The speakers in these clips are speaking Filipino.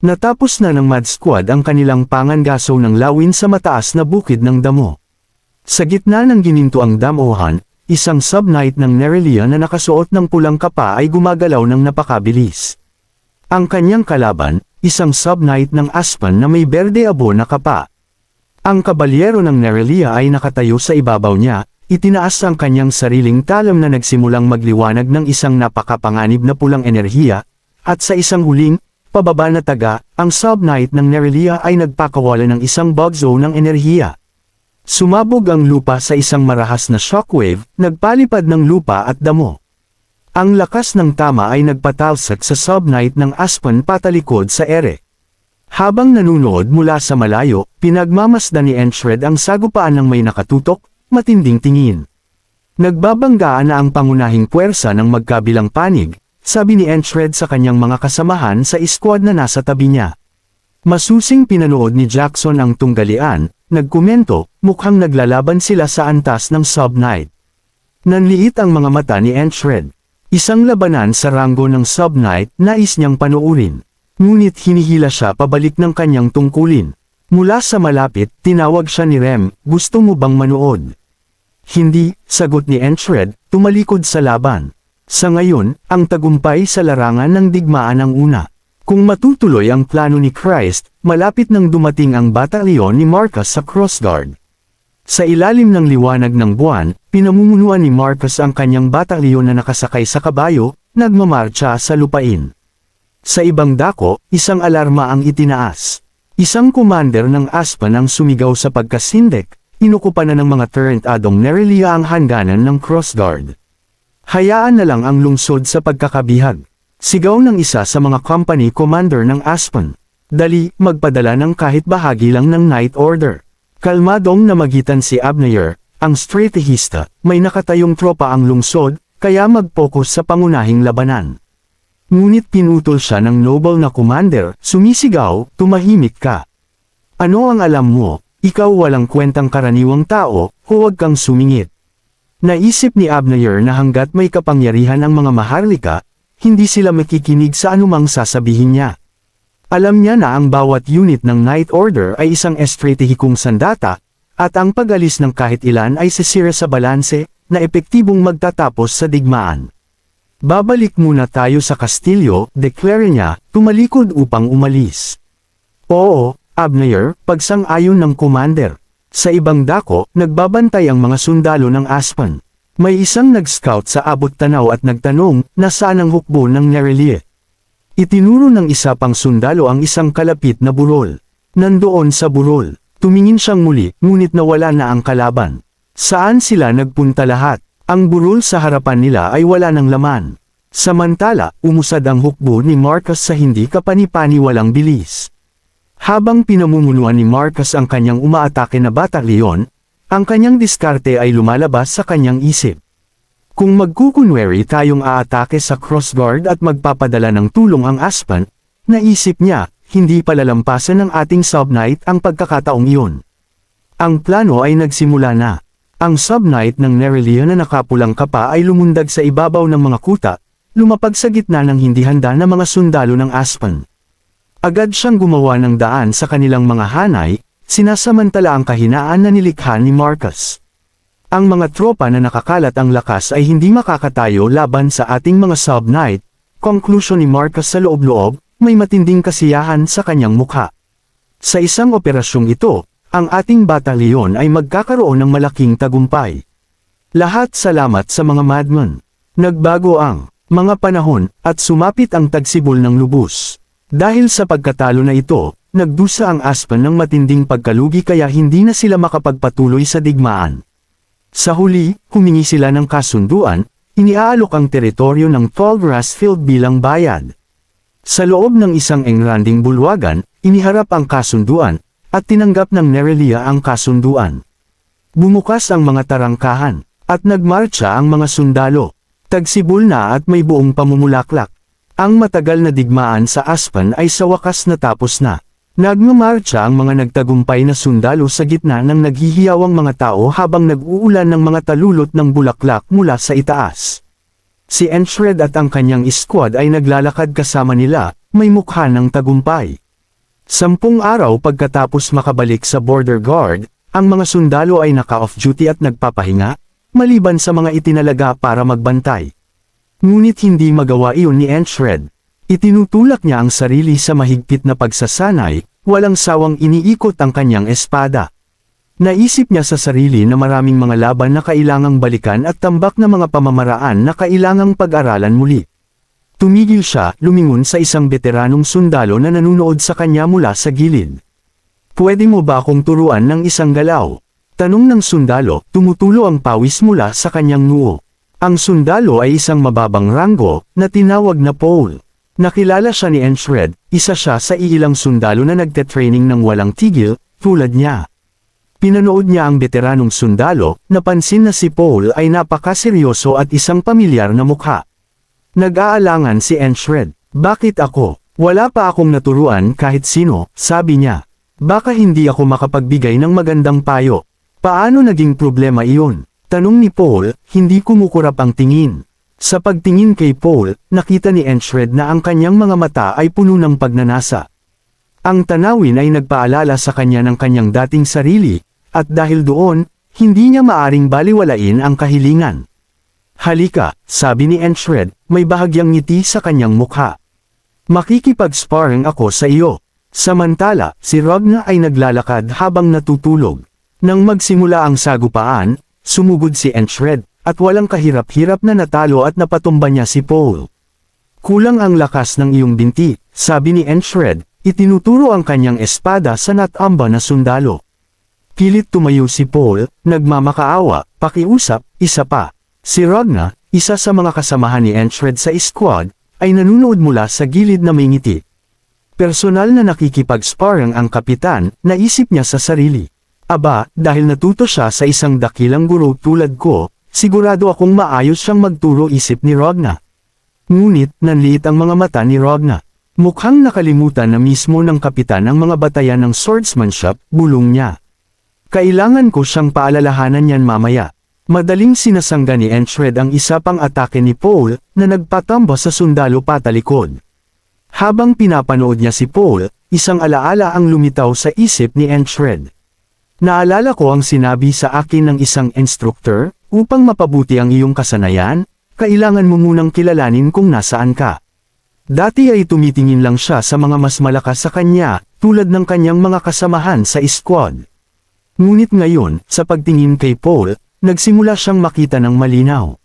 Natapos na ng Mad Squad ang kanilang pangangaso ng lawin sa mataas na bukid ng damo. Sa gitna ng ginintuang damuhan, isang sub-knight ng Nerelia na nakasuot ng pulang kapa ay gumagalaw ng napakabilis. Ang kanyang kalaban, isang sub-knight ng Aspen na may berde-abo na kapa. Ang kabalyero ng Nerelia ay nakatayo sa ibabaw niya, itinaas ang kanyang sariling talam na nagsimulang magliwanag ng isang napakapanganib na pulang enerhiya, at sa isang huling, pababa na taga, ang sub-knight ng Nerelia ay nagpakawala ng isang bug zone ng enerhiya. Sumabog ang lupa sa isang marahas na shockwave, nagpalipad ng lupa at damo. Ang lakas ng tama ay nagpatalsik sa sub-knight ng Aspen patalikod sa ere. Habang nanunood mula sa malayo, pinagmamasdan ni Entred ang sagupaan ng may nakatutok, matinding tingin. Nagbabanggaan na ang pangunahing puwersa ng magkabilang panig, sabi ni Entred sa kanyang mga kasamahan sa squad na nasa tabi niya. Masusing pinanood ni Jackson ang tunggalian, nagkomento, mukhang naglalaban sila sa antas ng sub-knight. Nanliit ang mga mata ni Entred. Isang labanan sa ranggo ng sub-knight, nais niyang panoorin. Ngunit hinihila siya pabalik ng kanyang tungkulin. Mula sa malapit, tinawag siya ni Rem, gusto mo bang manood? Hindi, sagot ni Entred, tumalikod sa laban. Sa ngayon, ang tagumpay sa larangan ng digmaan ang una. Kung matutuloy ang plano ni Christ, malapit nang dumating ang batalyon ni Marcus sa Crossguard. Sa ilalim ng liwanag ng buwan, pinamumunuan ni Marcus ang kanyang batalyon na nakasakay sa kabayo, nagmamarcha sa lupain. Sa ibang dako, isang alarma ang itinaas. Isang commander ng Aspen ang sumigaw sa pagkasindek, inukupa na ng mga Turret-adong Nerelia ang hangganan ng Crossguard. Hayaan na lang ang lungsod sa pagkakabihag. Sigaw ng isa sa mga company commander ng Aspen. Dali, magpadala ng kahit bahagi lang ng Night Order. Kalmadong namagitan si Abner, ang stratehista, may nakatayong tropa ang lungsod, kaya mag-focus sa pangunahing labanan. Ngunit pinutol siya ng noble na commander, sumisigaw, tumahimik ka. Ano ang alam mo, ikaw walang kwentang karaniwang tao, huwag kang sumingit. Naisip ni Abner na hanggat may kapangyarihan ang mga maharlika, hindi sila makikinig sa anumang sasabihin niya. Alam niya na ang bawat unit ng Night Order ay isang estratehikong sandata, at ang pag-alis ng kahit ilan ay sisira sa balanse, na epektibong magtatapos sa digmaan. Babalik muna tayo sa kastilyo, declare niya, tumalikod upang umalis. Oo, Abner, pagsang-ayon ng commander. Sa ibang dako, nagbabantay ang mga sundalo ng Aspen. May isang nag-scout sa abot tanaw at nagtanong, nasaan ang hukbo ng Nerelia? Itinuro ng isa pang sundalo ang isang kalapit na burol. Nandoon sa burol. Tumingin siyang muli, ngunit nawala na ang kalaban. Saan sila nagpunta lahat? Ang burol sa harapan nila ay wala ng laman. Samantala, umusad ang hukbo ni Marcus sa hindi kapani-paniwalang bilis. Habang pinamumunuan ni Marcus ang kanyang umaatake na batalyon, ang kanyang diskarte ay lumalabas sa kanyang isip. Kung magkukunwari tayong aatake sa Crossguard at magpapadala ng tulong ang Aspen, naisip niya, hindi palalampasan ng ating sub-knight ang pagkakataong iyon. Ang plano ay nagsimula na. Ang sub-knight ng Nerelia na nakapulang kapa ay lumundag sa ibabaw ng mga kuta, lumapag sa gitna ng hindi handa na mga sundalo ng Aspen. Agad siyang gumawa ng daan sa kanilang mga hanay, sinasamantala ang kahinaan na nilikha ni Marcus. Ang mga tropa na nakakalat ang lakas ay hindi makakatayo laban sa ating mga sub-knight, konklusyon ni Marcus sa loob-loob, may matinding kasiyahan sa kanyang mukha. Sa isang operasyong ito, ang ating batalyon ay magkakaroon ng malaking tagumpay. Lahat salamat sa mga madman. Nagbago ang mga panahon, at sumapit ang tagsibol ng lubos. Dahil sa pagkatalo na ito, nagdusa ang Aspen ng matinding pagkalugi kaya hindi na sila makapagpatuloy sa digmaan. Sa huli, humingi sila ng kasunduan, iniaalok ang teritoryo ng Tall Grassfield bilang bayad. Sa loob ng isang engranding bulwagan, iniharap ang kasunduan, at tinanggap ng Nerelia ang kasunduan. Bumukas ang mga tarangkahan, at nagmarcha ang mga sundalo. Tagsibol na at may buong pamumulaklak. Ang matagal na digmaan sa Aspen ay sa wakas natapos na. Nagmamarcha ang mga nagtagumpay na sundalo sa gitna ng naghihiyawang mga tao habang nag-uulan ng mga talulot ng bulaklak mula sa itaas. Si Entred at ang kanyang squad ay naglalakad kasama nila, may mukha ng tagumpay. 10 araw pagkatapos makabalik sa border guard, ang mga sundalo ay naka-off-duty at nagpapahinga, maliban sa mga itinalaga para magbantay. Ngunit hindi magawa iyon ni Enshred. Itinutulak niya ang sarili sa mahigpit na pagsasanay, walang sawang iniikot ang kanyang espada. Naisip niya sa sarili na maraming mga laban na kailangang balikan at tambak na mga pamamaraan na kailangang pag-aralan muli. Tumigil siya, lumingon sa isang veteranong sundalo na nanunood sa kanya mula sa gilid. "Pwede mo ba akong turuan ng isang galaw?" Tanong ng sundalo, tumutulo ang pawis mula sa kanyang noo. Ang sundalo ay isang mababang ranggo, na tinawag na Paul. Nakilala siya ni Enshred, isa siya sa iilang sundalo na nagte-training ng walang tigil, tulad niya. Pinanood niya ang veteranong sundalo, napansin na si Paul ay napakaseryoso at isang pamilyar na mukha. Nag-aalangan si Enshred. "Bakit ako? Wala pa akong naturuan kahit sino," sabi niya. "Baka hindi ako makapagbigay ng magandang payo." "Paano naging problema iyon?" tanong ni Paul, hindi kumukurap ang tingin. Sa pagtingin kay Paul, nakita ni Enshred na ang kanyang mga mata ay puno ng pagnanasa. Ang tanawin ay nagpaalala sa kanya ng kanyang dating sarili, at dahil doon, hindi niya maaring baliwalain ang kahilingan. "Halika," sabi ni Enshred, may bahagyang ngiti sa kanyang mukha. "Makikipag-sparring ako sa iyo." Samantala, si Ragna ay naglalakad habang natutulog. Nang magsimula ang sagupaan, sumugod si Enshred, at walang kahirap-hirap na natalo at napatumba niya si Paul. "Kulang ang lakas ng iyong binti," sabi ni Enshred, itinuturo ang kanyang espada sa natamba na sundalo. Pilit tumayo si Paul, nagmamakaawa, pakiusap, isa pa. Si Ragna, isa sa mga kasamahan ni Enshred sa squad, ay nanunood mula sa gilid na may ngiti. Personal na nakikipag-sparring ang kapitan, naisip niya sa sarili. "Aba, dahil natuto siya sa isang dakilang guro tulad ko, sigurado akong maayos siyang magturo," isip ni Ragna. Ngunit, nanliit ang mga mata ni Ragna. Mukhang nakalimutan na mismo ng kapitan ang mga batayan ng swordsmanship, bulong niya. "Kailangan ko siyang paalalahanan yan mamaya." Madaling sinasangga ni Enshred ang isa pang atake ni Paul, na nagpatamba sa sundalo patalikod. Habang pinapanood niya si Paul, isang alaala ang lumitaw sa isip ni Enshred. "Naalala ko ang sinabi sa akin ng isang instructor, upang mapabuti ang iyong kasanayan, kailangan mo munang kilalanin kung nasaan ka." Dati ay tumitingin lang siya sa mga mas malakas sa kanya, tulad ng kanyang mga kasamahan sa squad. Ngunit ngayon, sa pagtingin kay Paul, nagsimula siyang makita ng malinaw.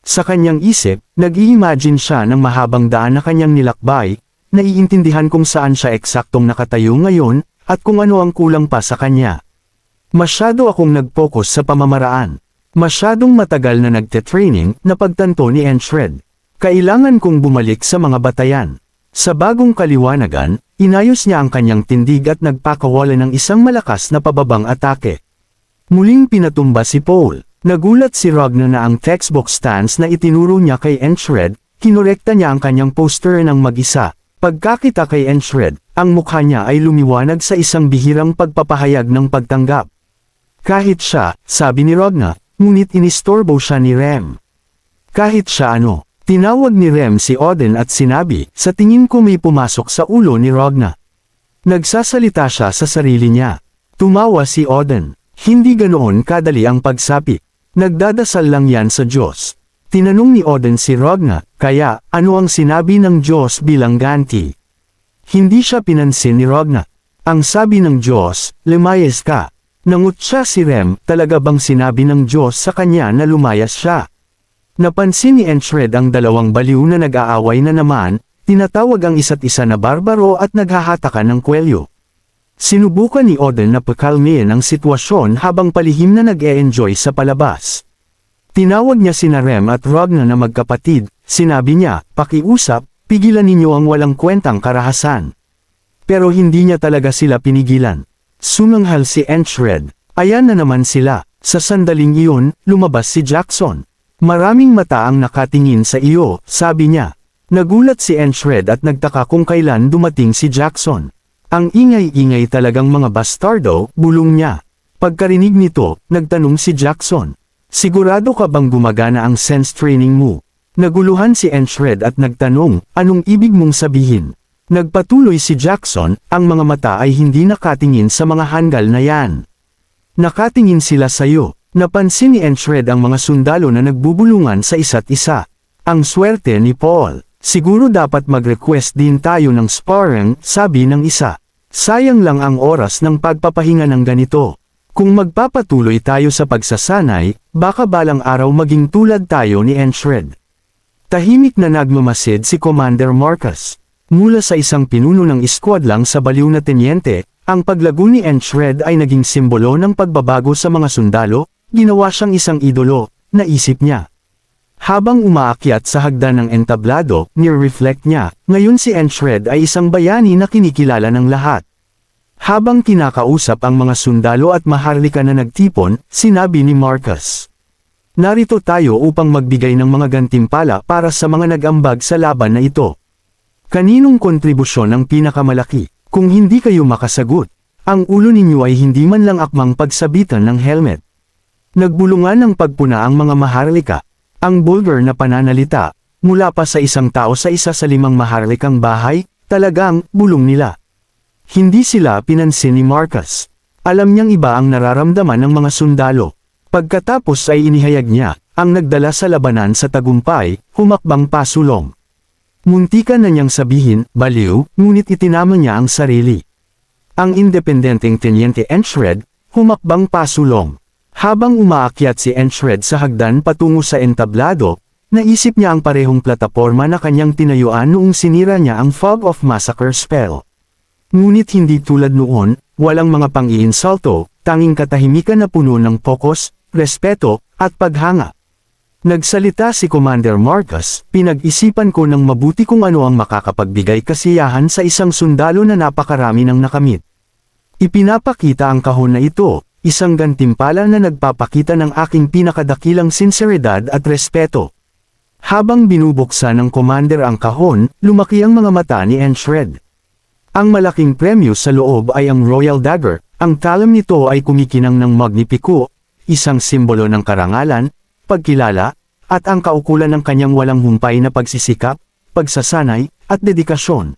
Sa kanyang isip, nag-i-imagine siya ng mahabang daan na kanyang nilakbay, naiintindihan kung saan siya eksaktong nakatayo ngayon, at kung ano ang kulang pa sa kanya. "Masyado akong nag-focus sa pamamaraan. Masyadong matagal na nagte-training," na pagtanto ni Enshred. "Kailangan kong bumalik sa mga batayan." Sa bagong kaliwanagan, inayos niya ang kanyang tindig at nagpakawala ng isang malakas na pababang atake. Muling pinatumba si Paul. Nagulat si Ragna na ang textbook stance na itinuro niya kay Enshred, kinorekta niya ang kanyang poster ng mag-isa. Pagkakita kay Enshred, ang mukha niya ay lumiwanag sa isang bihirang pagpapahayag ng pagtanggap. "Kahit siya," sabi ni Ragna, ngunit inistorbo siya ni Rem. "Kahit siya ano?" Tinawag ni Rem si Odin at sinabi, "Sa tingin ko may pumasok sa ulo ni Ragna." Nagsasalita siya sa sarili niya. Tumawa si Odin. "Hindi ganoon kadali ang pagsapi. Nagdadasal lang yan sa Diyos." Tinanong ni Odin si Ragna, "Kaya, ano ang sinabi ng Diyos bilang ganti?" Hindi siya pinansin ni Ragna. Ang sabi ng Diyos, "Lumayas ka." Nangutya si Rem, talaga bang sinabi ng Diyos sa kanya na lumayas siya? Napansin ni Enshred ang dalawang baliw na nag-aaway na naman, tinatawag ang isa't isa na barbaro at naghahatakan ng kwelyo. Sinubukan ni Odin na pakalmihin ang sitwasyon habang palihim na nag-e-enjoy sa palabas. Tinawag niya sina Rem at Ragna na magkapatid, sinabi niya, "Pakiusap, pigilan ninyo ang walang kwentang karahasan." Pero hindi niya talaga sila pinigilan. Sumanghal si Enshred. Ayan na naman sila. Sa sandaling iyon, lumabas si Jackson. "Maraming mata ang nakatingin sa iyo," sabi niya. Nagulat si Enshred at nagtaka kung kailan dumating si Jackson. "Ang ingay-ingay talagang mga bastardo," bulong niya. Pagkarinig nito, nagtanong si Jackson, "Sigurado ka bang gumagana ang sense training mo?" Naguluhan si Enshred at nagtanong, "Anong ibig mong sabihin?" Nagpatuloy si Jackson, ang mga mata ay hindi nakatingin sa mga handgal na yan. Nakatingin sila sayo. Napansin ni Enchred ang mga sundalo na nagbubulungan sa isa't isa. Ang swerte ni Paul. Siguro dapat mag-request din tayo ng sparring, sabi ng isa. Sayang lang ang oras ng pagpapahinga ng ganito. Kung magpapatuloy tayo sa pagsasanay, baka balang araw maging tulad tayo ni Enchred. Tahimik na nagmamasid si Commander Marcus. Mula sa isang pinuno ng squad lang sa baliw na tenyente, ang paglago ni Enchred ay naging simbolo ng pagbabago sa mga sundalo, ginawa siyang isang idolo, naisip niya. Habang umaakyat sa hagdan ng entablado, nire-reflect niya, ngayon si Enchred ay isang bayani na kinikilala ng lahat. Habang kinakausap ang mga sundalo at maharlika na nagtipon, sinabi ni Marcus. Narito tayo upang magbigay ng mga gantimpala para sa mga nag-ambag sa laban na ito. Kaninong kontribusyon ang pinakamalaki? Kung hindi kayo makasagot, ang ulo ninyo ay hindi man lang akmang pagsabitan ng helmet. Nagbulungan ng pagpuna ang mga maharlika. Ang vulgar na pananalita, mula pa sa isang tao sa isa sa 5 maharlikang bahay, talagang bulong nila. Hindi sila pinansin ni Marcus. Alam niyang iba ang nararamdaman ng mga sundalo. Pagkatapos ay inihayag niya, ang nagdala sa labanan sa tagumpay, humakbang pasulong. Muntikan na niyang sabihin, baliw, ngunit itinama niya ang sarili. Ang independenteng Tenyente Enchred, humakbang pasulong. Habang umaakyat si Enchred sa hagdan patungo sa entablado, naisip niya ang parehong plataporma na kanyang tinayuan noong sinira niya ang Fog of Massacre spell. Ngunit hindi tulad noon, walang mga pang-iinsulto, tanging katahimikan na puno ng pokus, respeto, at paghanga. Nagsalita si Commander Marcus, pinag-isipan ko ng mabuti kung ano ang makakapagbigay kasiyahan sa isang sundalo na napakarami ng nakamit. Ipinapakita ang kahon na ito, isang gantimpala na nagpapakita ng aking pinakadakilang sinseridad at respeto. Habang binubuksan ng Commander ang kahon, lumaki ang mga mata ni Enchred. Ang malaking premyo sa loob ay ang Royal Dagger, ang talam nito ay kumikinang ng Magnifico, isang simbolo ng karangalan, pagkilala, at ang kaukulan ng kanyang walang humpay na pagsisikap, pagsasanay, at dedikasyon.